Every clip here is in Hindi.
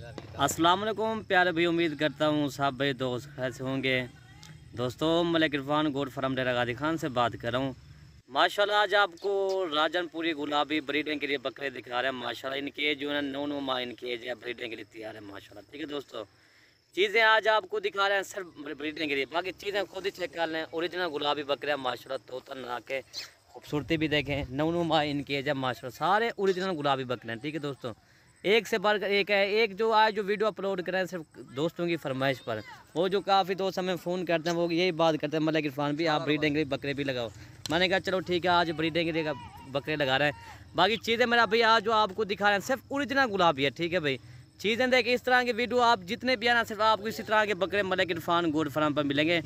अस्सलाम वालेकुम प्यारे भाई, उम्मीद करता हूँ सब भाई दोस्त कैसे होंगे। दोस्तों मलिक इरफान गोट फार्म डेरा गाजी खान से बात कर रहा हूँ। माशाल्लाह आज आपको राजनपुरी गुलाबी ब्रीडिंग के लिए बकरे दिखा रहे हैं। माशाल्लाह इनके जो है 9 माह इनके एज है, ब्रीडिंग के लिए तैयार है माशाल्लाह। ठीक है दोस्तों, चीज़ें आज आपको दिखा रहे हैं सिर्फ ब्रीडिंग के लिए, बाकी चीज़ें खुद ही चेक कर लें। ओरिजिनल गुलाबी बकरे हैं माशाल्लाह, तोता ना के खूबसूरती भी देखें। 9 माह इनकी एज है माशाल्लाह, सारे ओरिजिनल गुलाबी बकरे हैं। ठीक है दोस्तों, एक से बढ़कर एक है। एक जो आज जो वीडियो अपलोड कर रहे हैं सिर्फ दोस्तों की फरमाइश पर, वो जो काफ़ी दोस्त हमें फ़ोन करते हैं वो यही बात करते हैं मलिक इरफान भी आप ब्रीडिंग के लिए बकरे भी लगाओ। मैंने कहा चलो ठीक है, आज ब्रीडिंग के लिए बकरे लगा रहे हैं। बाकी चीज़ें मेरा भाई आज जो आपको दिखा रहे हैं सिर्फ ओरिजिनल गुलाबी है। ठीक है भाई, चीज़ें देखिए इस तरह की वीडियो आप जितने भी आना सिर्फ आपको इसी तरह के बकरे मलिक इरफान गोट फार्म पर मिलेंगे,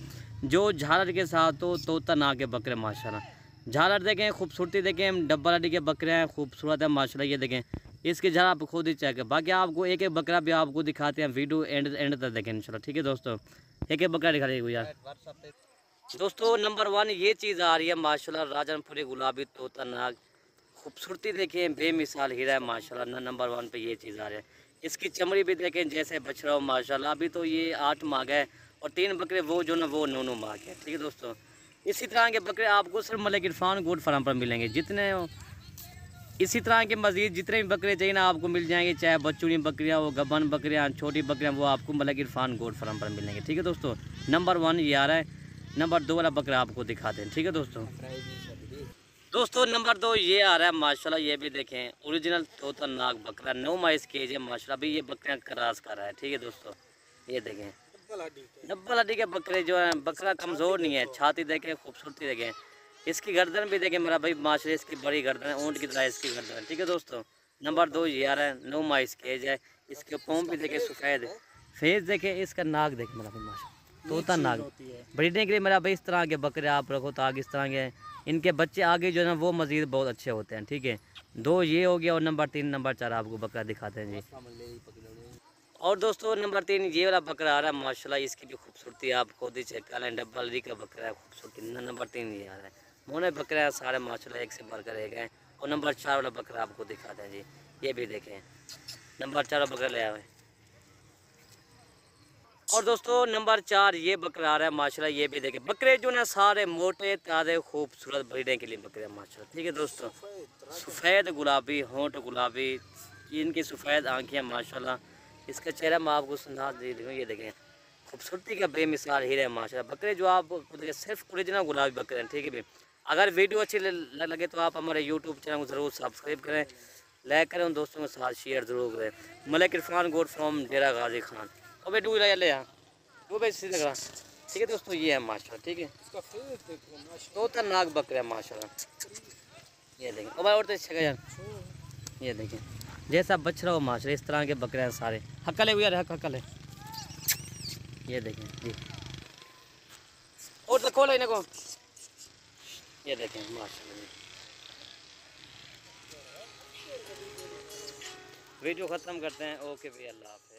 जो झालर के साथ हो तोता ना के बकरे माशाल्लाह। झालर देखें, खूबसूरती देखें, डब्बा लड़ी के बकरे हैं, खूबसूरत है माशाल्लाह। ये देखें इसकी जरा आप खुद ही चेक है। बाकी आपको एक एक बकरा भी आपको दिखाते हैं, वीडियो एंड तक देखें इंशाल्लाह। ठीक है दोस्तों, एक एक बकरा दिखा देगा यार। दोस्तों नंबर 1 ये चीज़ आ रही है माशाल्लाह, राजनपुरी गुलाबी तोता नाग। खूबसूरती देखें, बेमिसाल हीरा है माशाल्लाह। नंबर 1 पे ये चीज़ आ रही है। इसकी चमड़ी भी देखें जैसे बछड़ा हो माशाल्लाह। अभी तो ये 8 माह है और 3 बकरे वो जो ना वो 9 माह के। ठीक है दोस्तों, इसी तरह के बकरे आपको सिर्फ मलिक इरफान गोट फार्म पर मिलेंगे। जितने इसी तरह के मज़ीद जितने भी बकरे चाहिए ना आपको मिल जाएंगे, चाहे बच्चूनी बकरियाँ हो, गबन बकरियाँ, छोटी बकरियाँ, वो आपको मलिक इरफान गोट फार्म पर मिलेंगे। ठीक है दोस्तों, नंबर 1 ये आ रहा है। नंबर 2 वाला बकरा आपको दिखाते हैं। ठीक है दोस्तों नंबर 2 ये आ रहा है माशाल्लाह। ये भी देखें ओरिजिनल तोता नाग बकरा, 9 माह इसकी एज है माशाल्लाह। अभी ये बकरियाँ क्रॉस कर रहा है। ठीक है दोस्तों, ये देखें डब्बल हड्डी के बकरे जो है, बकरा कमज़ोर नहीं है। छाती देखें, खूबसूरती देखें, इसकी गर्दन भी देखें मेरा भाई माशाल्लाह, इसकी बड़ी गर्दन है, ऊँट की तरह इसकी गर्दन है। ठीक है दोस्तों, नंबर 2 ये आ रहा है। 9 माह इसकी एज है। इसके पोम भी देखें सफ़ेद, फेस देखें, इसका नाक देखें मेरा भाई माशाल्लाह, तोता नाग। ब्रीडिंग के लिए मेरा भाई इस तरह के बकरे आप रखो तो आगे इस तरह के इनके बच्चे आगे जो है ना वो मज़ीद बहुत अच्छे होते हैं। ठीक है, 2 ये हो गया और नंबर 3 नंबर 4 आपको बकरा दिखाते हैं जी। और दोस्तों नंबर 3 ये वाला बकरा आ रहा है माशाल्लाह। इसकी भी खूबसूरती आप खुद ही चेक कर लें, डब्बल का बकरा है, खूबसूरती। नंबर 3 ये आ रहा है। मोने बकरे हैं सारे माशाल्लाह, एक से बढ़कर एक हैं। और नंबर 4 वाला बकरा आपको दिखाते हैं जी, ये भी देखें नंबर 4 वाला बकरा ले आए। और दोस्तों नंबर 4 ये बकरा आ रहा है माशाल्लाह। ये भी देखें बकरे जो ना सारे मोटे ताज़े खूबसूरत ब्रीडिंग के लिए बकरे माशाल्लाह। ठीक है दोस्तों, सफ़ेद गुलाबी होंठ गुलाबी, इनकी सफ़ेद आँखें माशाल्लाह। इसका चेहरा मैं आपको सुना दे दूँ, ये देखें खूबसूरती का बेमिसाल हीरा है माशाल्लाह। बकरे जो आप देखें सिर्फ ओरिजिनल गुलाबी बकरे हैं। ठीक है भाई, अगर वीडियो अच्छी लगे तो आप हमारे यूट्यूब चैनल को ज़रूर सब्सक्राइब करें, लाइक करें, उन दोस्तों के साथ शेयर ज़रूर करें। मलिक इरफान गोट फार्म डेरा गाजी खान। और भाई डू ले यहाँ वो भाई सीधे लगा। ठीक है दोस्तों, ये है माशाल्लाह। ठीक है, तोता नाग बकरे है माशाल्लाह। ये देखें और भाई और तो अच्छा यार, ये देखें जैसा बछड़ा हो माशाल्लाह, इस तरह के बकरे हैं सारे। हक्का ले यार, हक्का ले, ये देखें जी। और तो खोले इन्हें को, ये देखें माशाल्लाह। वीडियो ख़त्म करते हैं। ओके भैया, अल्लाह हाफ़िज़।